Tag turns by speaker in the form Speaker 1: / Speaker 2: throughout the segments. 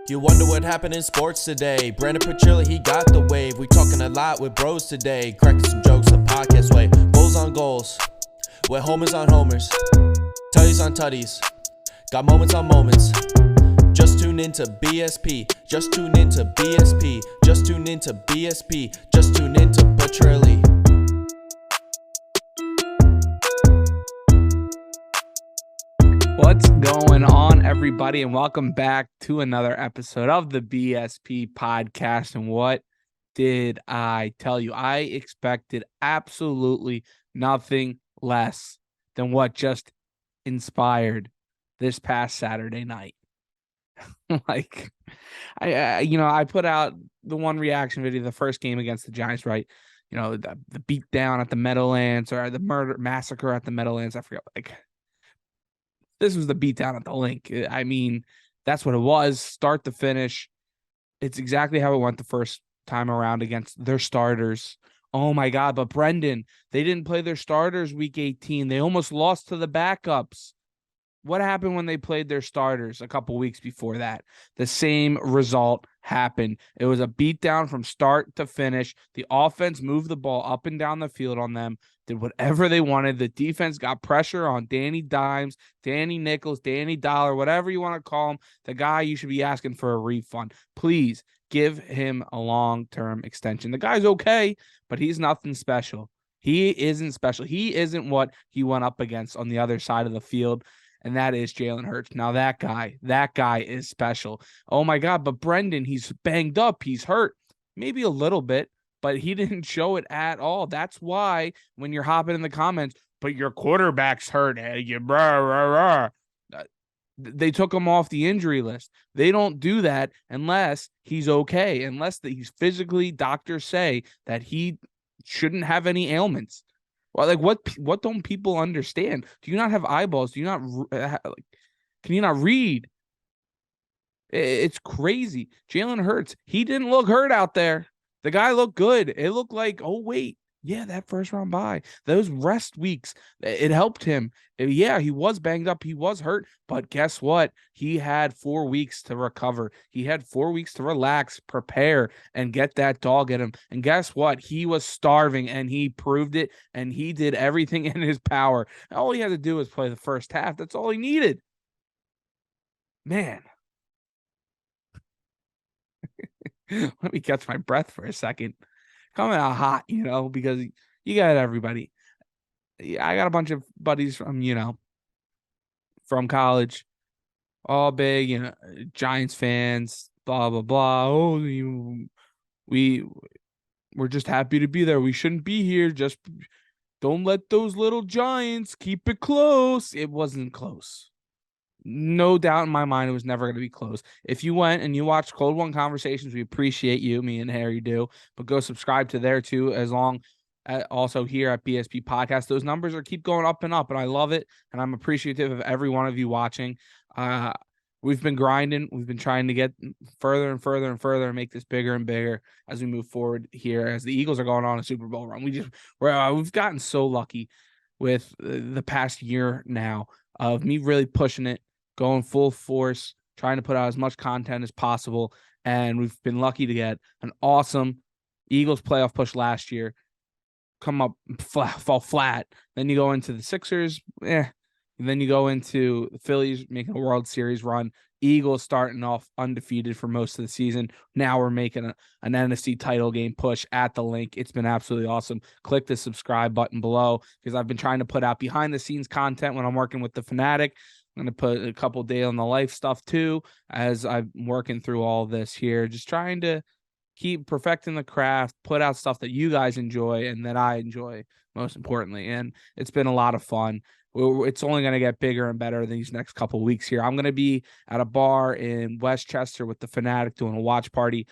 Speaker 1: You wonder what happened in sports today. Brandon Petrilli, he got the wave. We talking a lot with bros today. Cracking some jokes the podcast way. Goals on goals, with homers on homers. Tutties on tutties, got moments on moments. Just tune into BSP. Just tune into BSP. Just tune into BSP. Just tune into Petrilli.
Speaker 2: What's going on, everybody, and welcome back to another episode of the BSP Podcast. And what did I tell you? I expected absolutely nothing less than what just inspired this past Saturday night. I put out the one reaction video, the first game against the Giants, right? You know, the beat down at the Meadowlands or the massacre at the Meadowlands. I forget, this was the beatdown at the link. I mean, that's what it was, start to finish. It's exactly how it went the first time around against their starters. Oh, my God. But, Brendan, they didn't play their starters week 18. They almost lost to the backups. What happened when they played their starters a couple weeks before that? The same result happened. It was a beatdown from start to finish. The offense moved the ball up and down the field on them, did whatever they wanted. The defense got pressure on Danny Dimes, Danny Nichols, Danny Dollar, whatever you want to call him. The guy you should be asking for a refund. Please give him a long-term extension. The guy's okay, but he's nothing special. He isn't special. He isn't what he went up against on the other side of the field. And that is Jalen Hurts. Now that guy is special. Oh my God, but Brendan, he's banged up. He's hurt. Maybe a little bit, but he didn't show it at all. That's why when you're hopping in the comments, but your quarterback's hurt. Hey, they took him off the injury list. They don't do that unless he's okay, unless he's physically, doctors say that he shouldn't have any ailments. Well, what don't people understand? Do you not have eyeballs? Do you not can you not read? It's crazy. Jalen Hurts, he didn't look hurt out there. The guy looked good. It looked like, oh wait, yeah, that first round bye, those rest weeks, it helped him. Yeah, he was banged up. He was hurt. But guess what? He had 4 weeks to recover. He had 4 weeks to relax, prepare, and get that dog in him. And guess what? He was starving, and he proved it, and he did everything in his power. All he had to do was play the first half. That's all he needed. Man. Let me catch my breath for a second. Coming out hot, because you got everybody. I got a bunch of buddies from college, all big, Giants fans, blah, blah, blah. Oh, we're just happy to be there. We shouldn't be here. Just don't let those little Giants keep it close. It wasn't close. No doubt in my mind, it was never going to be close. If you went and you watched Cold One Conversations, we appreciate you. Me and Harry do. But go subscribe to there too, as long as also here at BSP Podcast. Those numbers keep going up, and I love it. And I'm appreciative of every one of you watching. We've been grinding. We've been trying to get further and further and further and make this bigger and bigger as we move forward here. As the Eagles are going on a Super Bowl run, we've gotten so lucky with the past year now of me really pushing it, going full force, trying to put out as much content as possible. And we've been lucky to get an awesome Eagles playoff push last year, come up, fall flat. Then you go into the Sixers, and then you go into the Phillies making a World Series run. Eagles starting off undefeated for most of the season. Now we're making an NFC title game push at the link. It's been absolutely awesome. Click the subscribe button below, because I've been trying to put out behind-the-scenes content when I'm working with the Fanatic. I'm going to put a couple day on the life stuff too, as I'm working through all this here, just trying to keep perfecting the craft, put out stuff that you guys enjoy and that I enjoy, most importantly. And it's been a lot of fun. It's only going to get bigger and better these next couple weeks here. I'm going to be at a bar in Westchester with the Fanatic doing a watch party.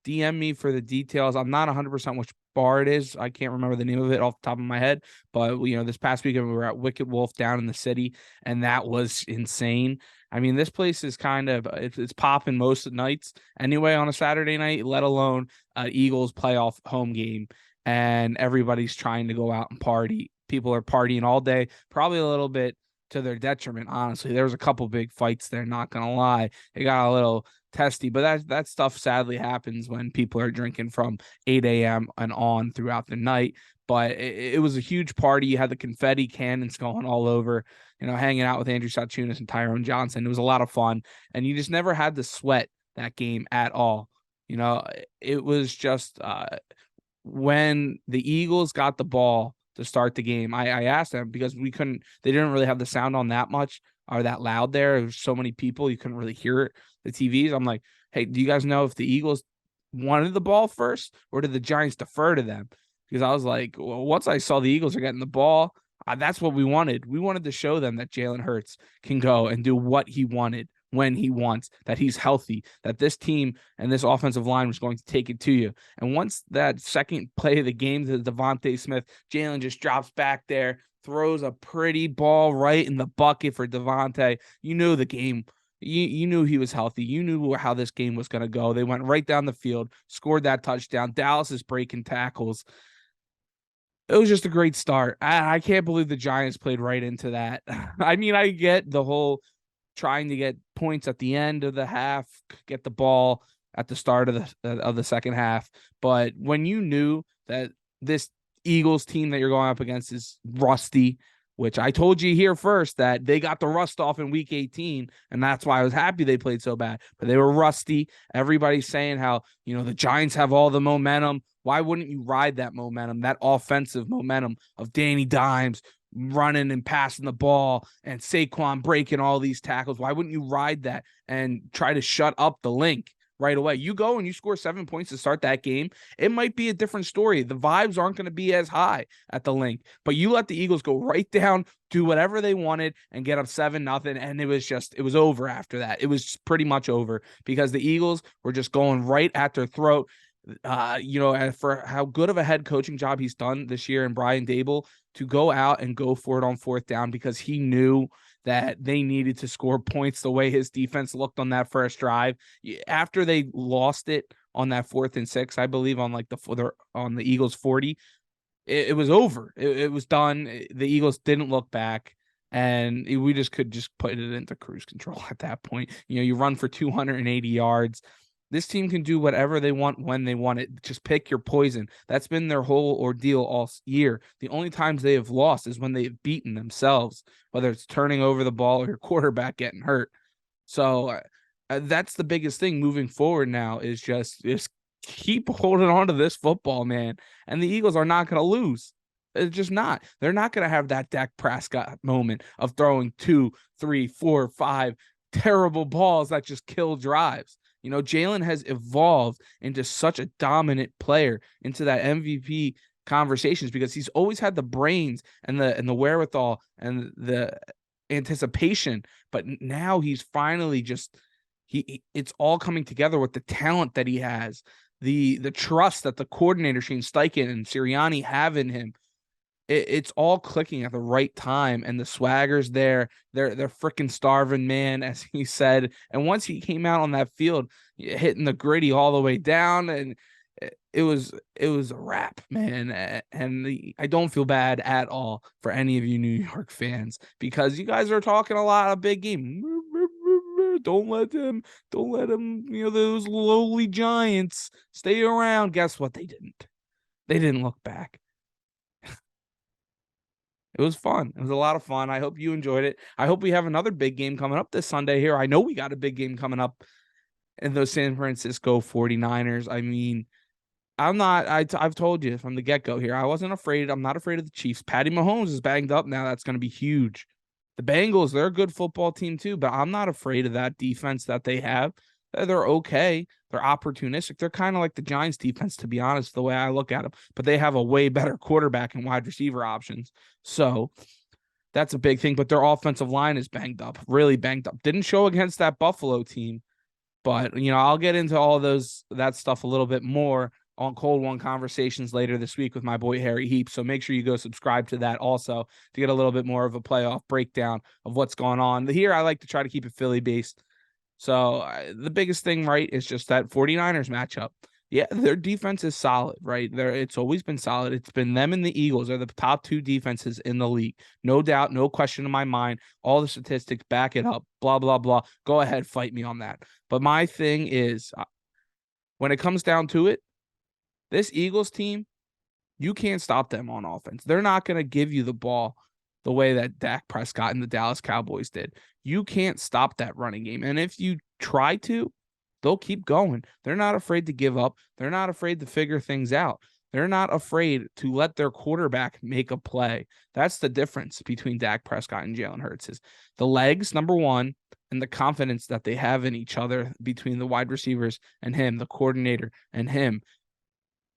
Speaker 2: DM me for the details. I'm not 100% which bar it is. I can't remember the name of it off the top of my head, but this past weekend we were at Wicked Wolf down in the city, and that was insane. I mean, this place is it's popping most nights anyway on a Saturday night, let alone Eagles playoff home game, and everybody's trying to go out and party. People are partying all day, probably a little bit to their detriment, honestly. There was a couple big fights there, not gonna lie. It got a little testy. But that stuff sadly happens when people are drinking from 8 a.m. and on throughout the night. But it was a huge party. You had the confetti cannons going all over, hanging out with Andrew Sachunas and Tyrone Johnson. It was a lot of fun. And you just never had to sweat that game at all. It was just when the Eagles got the ball to start the game, I asked them because they didn't really have the sound on that much or that loud there. There was so many people, you couldn't really hear it, the TVs. I'm like, hey, do you guys know if the Eagles wanted the ball first or did the Giants defer to them? Because I was like, well, once I saw the Eagles are getting the ball, that's what we wanted. We wanted to show them that Jalen Hurts can go and do what he wanted when he wants, that he's healthy, that this team and this offensive line was going to take it to you. And once that second play of the game to Domiante Smith, Jalen just drops back there, throws a pretty ball right in the bucket for Domiante. You knew the game. You knew he was healthy. You knew how this game was going to go. They went right down the field, scored that touchdown. Dallas is breaking tackles. It was just a great start. I can't believe the Giants played right into that. I mean, I get the whole trying to get points at the end of the half, get the ball at the start of the second half. But when you knew that this Eagles team that you're going up against is rusty, which I told you here first that they got the rust off in week 18, and that's why I was happy they played so bad. But they were rusty. Everybody's saying how, the Giants have all the momentum. Why wouldn't you ride that momentum, that offensive momentum of Danny Dimes running and passing the ball and Saquon breaking all these tackles? Why wouldn't you ride that and try to shut up the Link right away? You go and you score 7 points to start that game. It might be a different story. The vibes aren't going to be as high at the Link, but you let the Eagles go right down, do whatever they wanted and get up 7-0. And it was over after that. It was pretty much over because the Eagles were just going right at their throat. For how good of a head coaching job he's done this year in Brian Dable to go out and go for it on fourth down because he knew that they needed to score points the way his defense looked on that first drive. After they lost it on that 4th and 6, I believe on the Eagles 40, it was over. It was done. The Eagles didn't look back. And we could put it into cruise control at that point. You run for 280 yards. This team can do whatever they want when they want it. Just pick your poison. That's been their whole ordeal all year. The only times they have lost is when they've beaten themselves, whether it's turning over the ball or your quarterback getting hurt. So that's the biggest thing moving forward now is just keep holding on to this football, man. And the Eagles are not going to lose. It's just not. They're not going to have that Dak Prescott moment of throwing 2, 3, 4, 5 terrible balls that just kill drives. Jalen has evolved into such a dominant player, into that MVP conversations because he's always had the brains and the wherewithal and the anticipation. But now he's finally it's all coming together with the talent that he has, the trust that the coordinator Shane Steichen and Sirianni have in him. It's all clicking at the right time, and the swagger's there. They're freaking starving, man, as he said. And once he came out on that field, hitting the gritty all the way down, and it was a wrap, man. And I don't feel bad at all for any of you New York fans because you guys are talking a lot of big game. Don't let them, those lowly Giants stay around. Guess what? They didn't look back. It was fun. It was a lot of fun. I hope you enjoyed it. I hope we have another big game coming up this Sunday here. I know we got a big game coming up in those San Francisco 49ers. I mean, I've told you from the get-go here, I wasn't afraid. I'm not afraid of the Chiefs. Patty Mahomes is banged up now. That's going to be huge. The Bengals, they're a good football team too, but I'm not afraid of that defense that they have. They're okay. They're opportunistic. They're kind of like the Giants defense, to be honest, the way I look at them. But they have a way better quarterback and wide receiver options. So that's a big thing. But their offensive line is banged up, really banged up. Didn't show against that Buffalo team. But, I'll get into all that stuff a little bit more on Cold One Conversations later this week with my boy Harry Heap. So make sure you go subscribe to that also to get a little bit more of a playoff breakdown of what's going on. Here, I like to try to keep it Philly-based. So the biggest thing, right, is just that 49ers matchup. Yeah, their defense is solid, right? It's always been solid. It's been them and the Eagles are the top two defenses in the league. No doubt, no question in my mind. All the statistics back it up. Blah, blah, blah. Go ahead, fight me on that. But my thing is, when it comes down to it, this Eagles team, you can't stop them on offense. They're not going to give you the ball the way that Dak Prescott and the Dallas Cowboys did. You can't stop that running game. And if you try to, they'll keep going. They're not afraid to give up. They're not afraid to figure things out. They're not afraid to let their quarterback make a play. That's the difference between Dak Prescott and Jalen Hurts is the legs, number one, and the confidence that they have in each other between the wide receivers and him, the coordinator and him.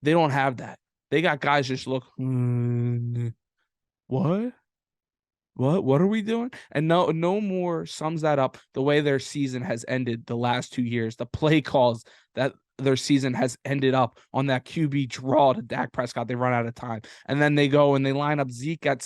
Speaker 2: They don't have that. They got guys just look, what? What are we doing? And no more sums that up the way their season has ended the last 2 years. The play calls that their season has ended up on that QB draw to Dak Prescott. They run out of time. And then they go and they line up Zeke at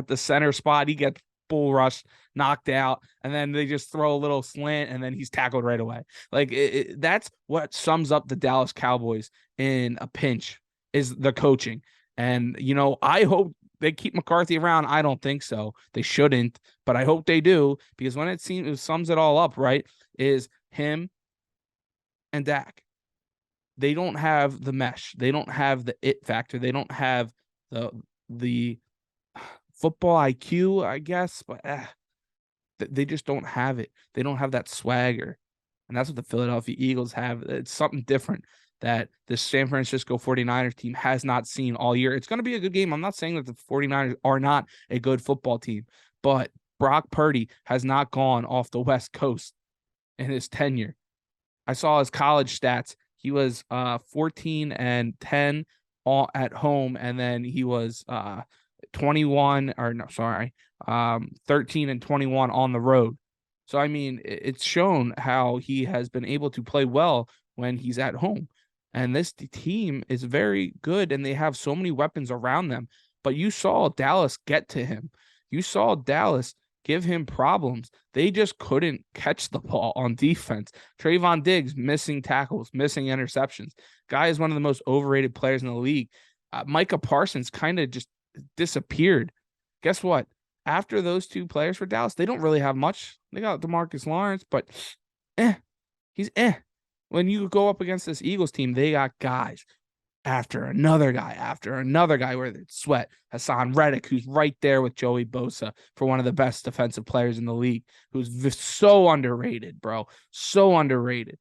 Speaker 2: the center spot. He gets bull rush, knocked out. And then they just throw a little slant and then he's tackled right away. Like that's what sums up the Dallas Cowboys in a pinch is the coaching. And, I hope they keep McCarthy around. I don't think so. They shouldn't, but I hope they do because when it sums it all up, right, is him and Dak. They don't have the mesh. They don't have the it factor. They don't have the football IQ, I guess, but they just don't have it. They don't have that swagger. And that's what the Philadelphia Eagles have. It's something different that the San Francisco 49ers team has not seen all year. It's going to be a good game. I'm not saying that the 49ers are not a good football team, but Brock Purdy has not gone off the West Coast in his tenure. I saw his college stats. He was 14-10 at home, and then he was 13-21 on the road. So, I mean, it's shown how he has been able to play well when he's at home. And this team is very good, and they have so many weapons around them. But you saw Dallas get to him. You saw Dallas give him problems. They just couldn't catch the ball on defense. Trayvon Diggs missing tackles, missing interceptions. Guy is one of the most overrated players in the league. Micah Parsons kind of just disappeared. Guess what? After those two players for Dallas, they don't really have much. They got DeMarcus Lawrence, but he's. When you go up against this Eagles team, they got guys after another guy where it's Sweat, Hassan Reddick, who's right there with Joey Bosa for one of the best defensive players in the league, who's so underrated, bro. So underrated.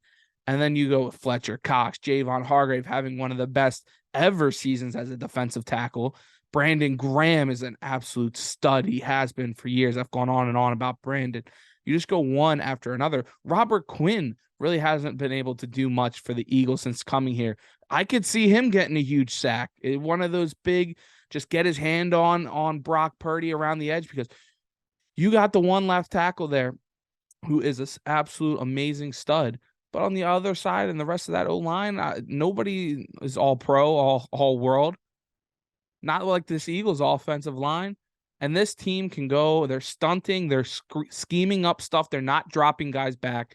Speaker 2: And then you go with Fletcher Cox, Javon Hargrave having one of the best ever seasons as a defensive tackle. Brandon Graham is an absolute stud. He has been for years. I've gone on and on about Brandon. You just go one after another. Robert Quinn really hasn't been able to do much for the Eagles since coming here. I could see him getting a huge sack. One of those big, just get his hand on Brock Purdy around the edge because you got the one left tackle there who is an absolute amazing stud. But on the other side and the rest of that O-line, nobody is all pro, all world. Not like this Eagles offensive line. And this team can go, they're stunting, they're scheming up stuff. They're not dropping guys back.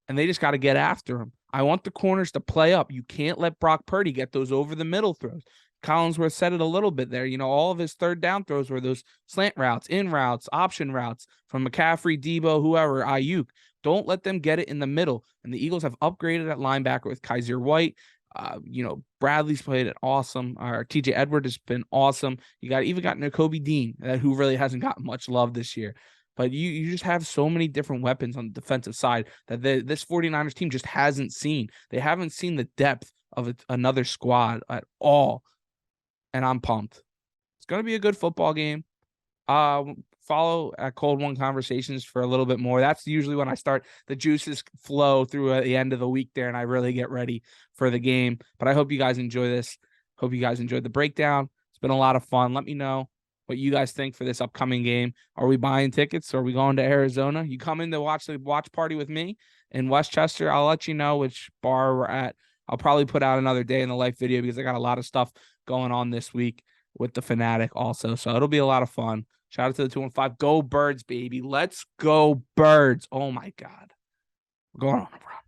Speaker 2: And they just got to get after him. I want the corners to play up. You can't let Brock Purdy get those over the middle throws. Collinsworth said it a little bit there. All of his third down throws were those slant routes, in routes, option routes from McCaffrey, Debo, whoever, Ayuk. Don't let them get it in the middle. And the Eagles have upgraded at linebacker with Kaiser White. Bradley's played it awesome. TJ Edwards has been awesome. You even got Nakobe Dean, who really hasn't gotten much love this year. But you just have so many different weapons on the defensive side that this 49ers team just hasn't seen. They haven't seen the depth of another squad at all. And I'm pumped. It's going to be a good football game. Follow at Cold One Conversations for a little bit more. That's usually when I start the juices flow through at the end of the week there, and I really get ready for the game. But I hope you guys enjoy this. Hope you guys enjoyed the breakdown. It's been a lot of fun. Let me know what you guys think for this upcoming game. Are we buying tickets? Are we going to Arizona? You come in to watch the watch party with me in Westchester. I'll let you know which bar we're at. I'll probably put out another day in the life video because I got a lot of stuff going on this week with the Fanatic also. So it'll be a lot of fun. Shout out to the 215. Go Birds, baby. Let's go Birds. Oh, my God. We're going on a run.